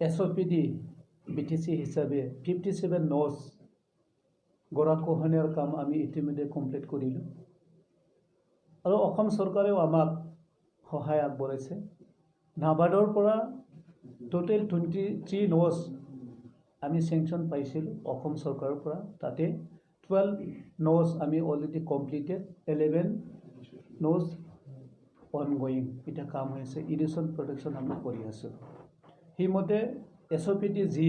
SOPD BTC হিসাবে 57 নজ গৰাখহনীয়াৰ কাম আমি ইতিমধ্যে কমপ্লিট কৰিলোঁ আৰু অসম চৰকাৰেও আমাক সহায় আগবঢ়াইছে নাবাৰ্ডৰ পৰা টোটেল 23 নজ আমি চেংচন পাইছিলোঁ অসম চৰকাৰৰ পৰা তাতে 12 নজ আমি অলৰেডি কমপ্লিটেড 11 নজ ongoing এটা কাম হৈছে ইৰিগেশ্যন প্ৰটেকশ্যন আমি কৰি আছোঁ সেইমতে SOPD জি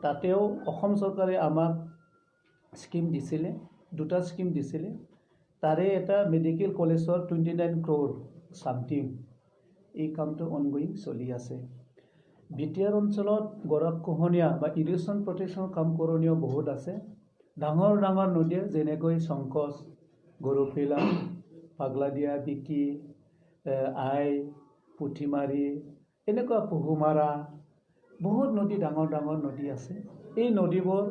তাতেও অসম চৰকাৰে আমাক স্কিম দিছিলে দুটা স্কিম দিছিলে তাৰে এটা মেডিকেল কলেজৰ 29 crore সামথিং এই কামটো অনগোয়িং চলি আছে বিটিআৰ অঞ্চলত গৰাখহনীয়া বা ইৰিগেশ্যন প্ৰটেকশ্যন কাম কৰণীয় বহুত আছে ডাঙৰ ডাঙৰ নদী যেনেকৈ সংকচ গৰুপিলা পাগলাদিয়া বিকি আই পুঠিমাৰি এনেকুৱা পুহুমাৰা বহুত নদী ডাঙৰ ডাঙৰ নদী আছে এই নদীবোৰ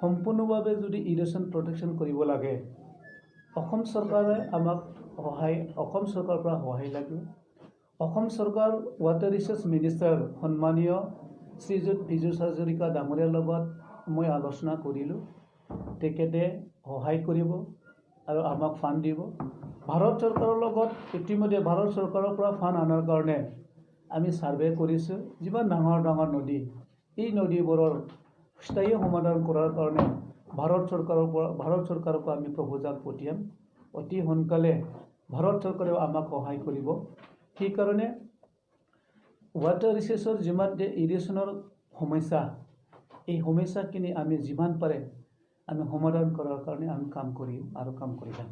সম্পূৰ্ণভাৱে যদি ইৰিগেশ্যন প্ৰটেকশ্যন কৰিব লাগে অসম চৰকাৰে আমাক অসম চৰকাৰৰ পৰা সহায় লাগে অসম চৰকাৰ ৱাটাৰ ৰিচোৰ্চ মিনিষ্টাৰ সন্মানীয় শ্ৰীযুত পীযুষ হাজৰিকা ডাঙৰীয়াৰ লগত মই আলোচনা কৰিলোঁ তেখেতে সহায় কৰিব আৰু আমাক ফাণ্ড দিব ভাৰত চৰকাৰৰ লগত ইতিমধ্যে ভাৰত চৰকাৰৰ পৰা ফাণ্ড আনাৰ কাৰণে আমি সাৰ্ভে কৰিছোঁ যিমান ডাঙৰ ডাঙৰ নদী এই নদীবোৰৰ স্থায়ী সমাধান কৰাৰ কাৰণে ভাৰত চৰকাৰৰ পৰা আমি প্ৰপ'জাল পঠিয়াম অতি সোনকালে ভাৰত চৰকাৰেও আমাক সহায় কৰিব সেইকাৰণে ৱাটাৰ ৰিচোৰ্চৰ যিমান যে ইৰিগেশ্যনৰ সমস্যা এই সমস্যাখিনি আমি যিমান পাৰে আমি সমাধান কৰাৰ কাৰণে আমি কাম কৰিম আৰু কাম কৰি যাম